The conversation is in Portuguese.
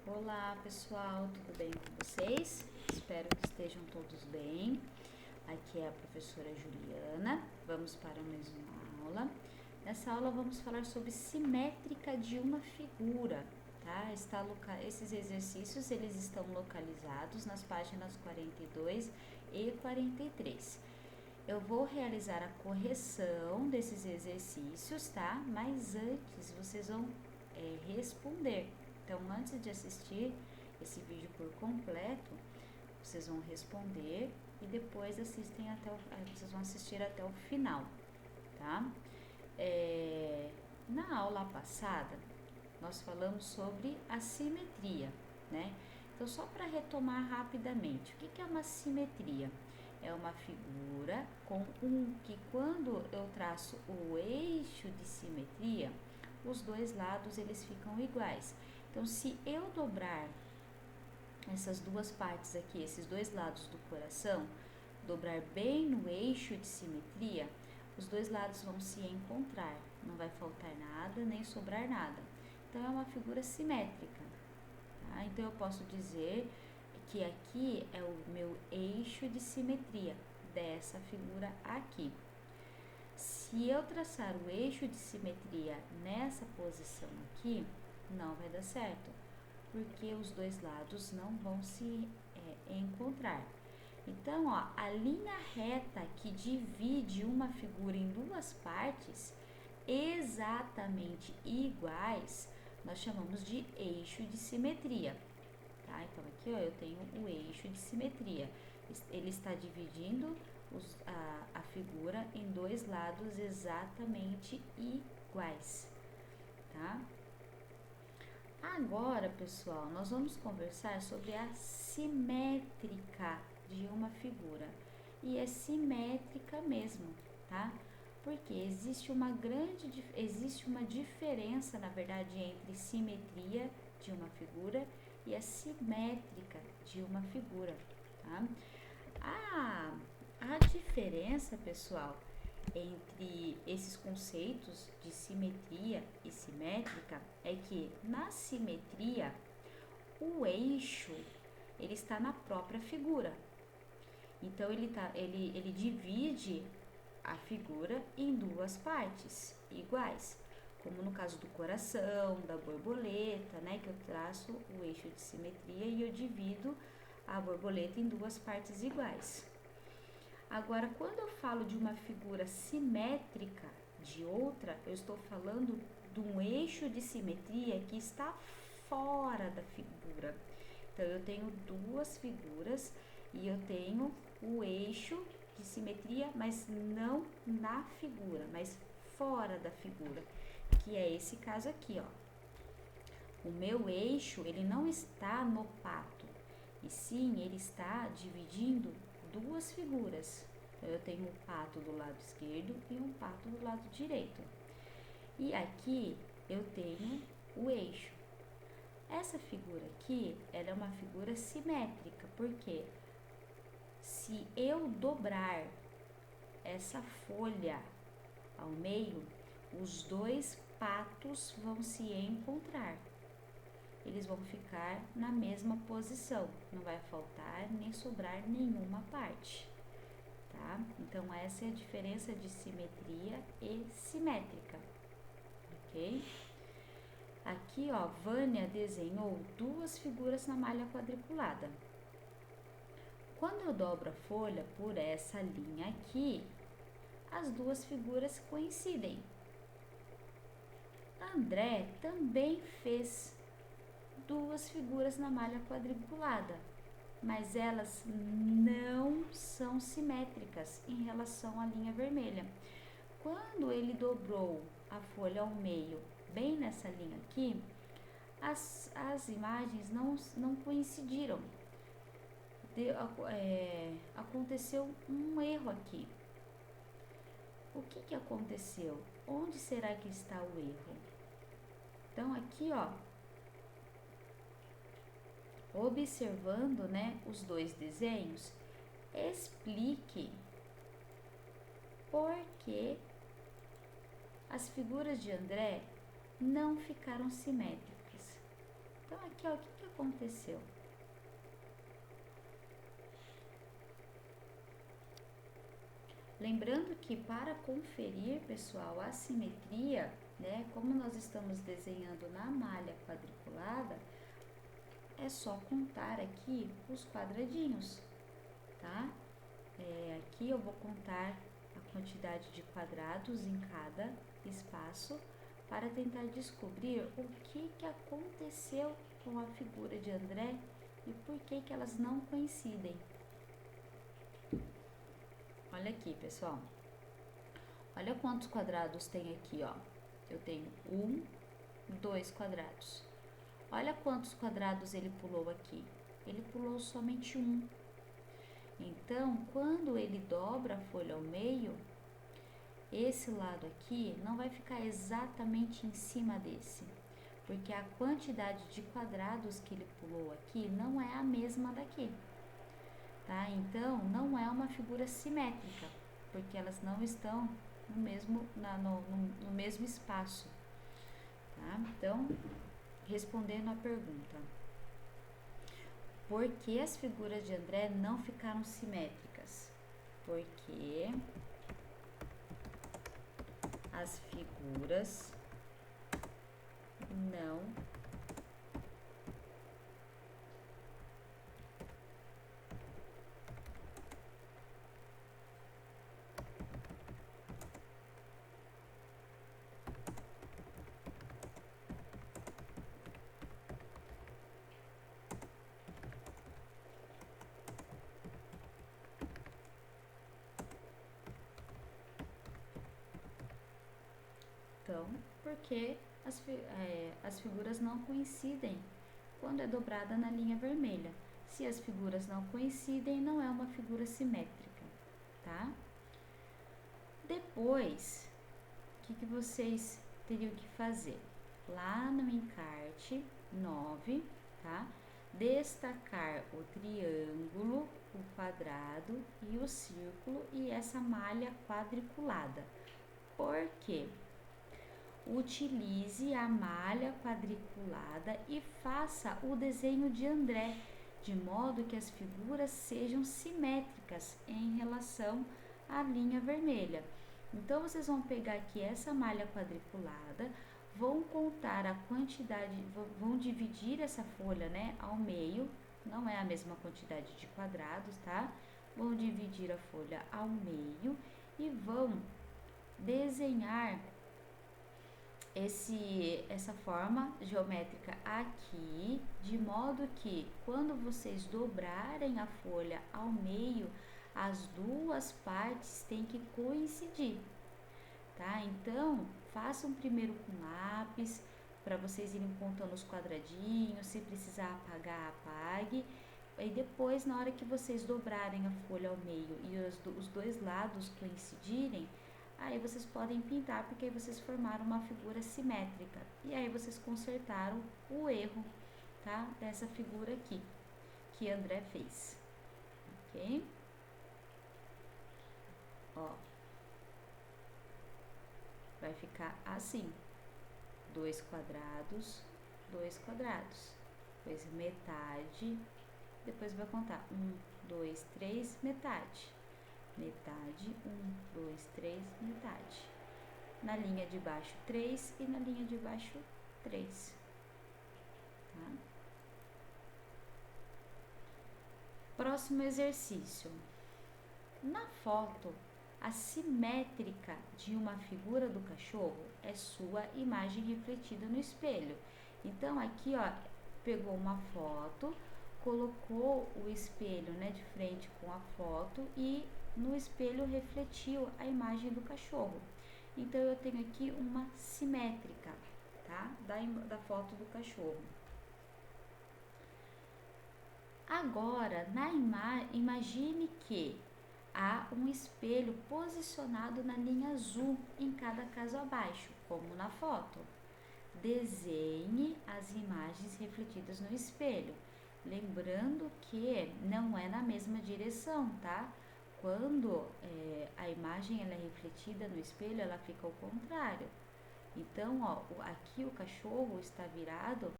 Olá pessoal, tudo bem com vocês? Espero que estejam todos bem. Aqui é a professora Juliana. Vamos para mais uma aula. Nessa aula vamos falar sobre simétrica de uma figura, tá? Esses exercícios eles estão localizados nas páginas 42 e 43. Eu vou realizar a correção desses exercícios, tá? Mas antes vocês vão responder. Então, antes de assistir esse vídeo por completo, vocês vão responder e depois vocês vão assistir até o final, tá? Na aula passada, nós falamos sobre a simetria, né? Então, só para retomar rapidamente, o que é uma simetria? É uma figura que quando eu traço o eixo de simetria, os dois lados eles ficam iguais. Então, se eu dobrar essas duas partes aqui, esses dois lados do coração, dobrar bem no eixo de simetria, os dois lados vão se encontrar, não vai faltar nada, nem sobrar nada. Então, é uma figura simétrica, tá? Então, eu posso dizer que aqui é o meu eixo de simetria dessa figura aqui. Se eu traçar o eixo de simetria nessa posição aqui, não vai dar certo, porque os dois lados não vão se encontrar. Então, ó, a linha reta que divide uma figura em duas partes exatamente iguais, nós chamamos de eixo de simetria, tá? Então, aqui, ó, eu tenho o eixo de simetria. Ele está dividindo a figura em dois lados exatamente iguais, tá? Agora, pessoal, nós vamos conversar sobre a simétrica de uma figura. E é simétrica mesmo, tá? Porque existe uma diferença, na verdade, entre simetria de uma figura e a simétrica de uma figura, tá? A diferença, pessoal, entre esses conceitos de simetria e simétrica é que na simetria o eixo ele está na própria figura. Então ele divide a figura em duas partes iguais, como no caso do coração, da borboleta, né, que eu traço o eixo de simetria e eu divido a borboleta em duas partes iguais. Agora, quando eu falo de uma figura simétrica de outra, eu estou falando de um eixo de simetria que está fora da figura. Então, eu tenho duas figuras e eu tenho o eixo de simetria, mas não na figura, mas fora da figura, que é esse caso aqui, ó. O meu eixo, ele não está no pato, e sim, ele está dividindo duas figuras. Então, eu tenho um pato do lado esquerdo e um pato do lado direito. E aqui eu tenho o eixo. Essa figura aqui, ela é uma figura simétrica, porque se eu dobrar essa folha ao meio, os dois patos vão se encontrar. Eles vão ficar na mesma posição, não vai faltar nem sobrar nenhuma parte, tá? Então, essa é a diferença de simetria e simétrica, ok? Aqui, ó, Vânia desenhou duas figuras na malha quadriculada. Quando eu dobro a folha por essa linha aqui, as duas figuras coincidem. André também fez duas figuras na malha quadriculada, mas elas não são simétricas em relação à linha vermelha. Quando ele dobrou a folha ao meio, bem nessa linha aqui, as imagens não coincidiram. Aconteceu um erro aqui. O que aconteceu? Onde será que está o erro? Então, aqui, ó, observando, né, os dois desenhos, explique por que as figuras de André não ficaram simétricas. Então, aqui, ó, o que aconteceu? Lembrando que para conferir, pessoal, a simetria, né, como nós estamos desenhando na malha quadriculada, é só contar aqui os quadradinhos, tá? Aqui eu vou contar a quantidade de quadrados em cada espaço para tentar descobrir o que aconteceu com a figura de André e por que elas não coincidem. Olha aqui, pessoal. Olha quantos quadrados tem aqui, ó. Eu tenho 2 quadrados. Olha quantos quadrados ele pulou aqui. Ele pulou somente 1. Então, quando ele dobra a folha ao meio, esse lado aqui não vai ficar exatamente em cima desse, porque a quantidade de quadrados que ele pulou aqui não é a mesma daqui, tá? Então, não é uma figura simétrica, porque elas não estão no mesmo espaço, tá? Então, respondendo a pergunta, por que as figuras de André não ficaram simétricas? Porque as figuras não Então, porque as figuras não coincidem quando é dobrada na linha vermelha. Se as figuras não coincidem, não é uma figura simétrica, tá? Depois, o que vocês teriam que fazer? Lá no encarte 9, tá? Destacar o triângulo, o quadrado e o círculo e essa malha quadriculada. Por quê? Utilize a malha quadriculada e faça o desenho de André, de modo que as figuras sejam simétricas em relação à linha vermelha. Então, vocês vão pegar aqui essa malha quadriculada, vão contar a quantidade, vão dividir essa folha, né, ao meio, não é a mesma quantidade de quadrados, tá? Vão dividir a folha ao meio e vão desenhar essa forma geométrica aqui, de modo que quando vocês dobrarem a folha ao meio, as duas partes têm que coincidir, tá? Então, façam primeiro com lápis, para vocês irem contando os quadradinhos, se precisar apagar, apague. E depois, na hora que vocês dobrarem a folha ao meio e os dois lados coincidirem, aí vocês podem pintar, porque aí vocês formaram uma figura simétrica. E aí vocês consertaram o erro, tá? Dessa figura aqui, que André fez. Ok? Ó. Vai ficar assim. 2 quadrados, 2 quadrados. Depois metade. Depois vai contar 1, 2, 3, metade. Metade, 1, 2, 3, metade. Na linha de baixo 3 e na linha de baixo 3. Tá? Próximo exercício. Na foto, a simétrica de uma figura do cachorro é sua imagem refletida no espelho. Então, aqui, ó, pegou uma foto, colocou o espelho, né, de frente com a foto e no espelho refletiu a imagem do cachorro. Então, eu tenho aqui uma simétrica, tá? Da foto do cachorro. Agora, imagine que há um espelho posicionado na linha azul em cada caso abaixo, como na foto. Desenhe as imagens refletidas no espelho. Lembrando que não é na mesma direção, tá? Quando a imagem ela é refletida no espelho, ela fica ao contrário. Então, ó, aqui o cachorro está virado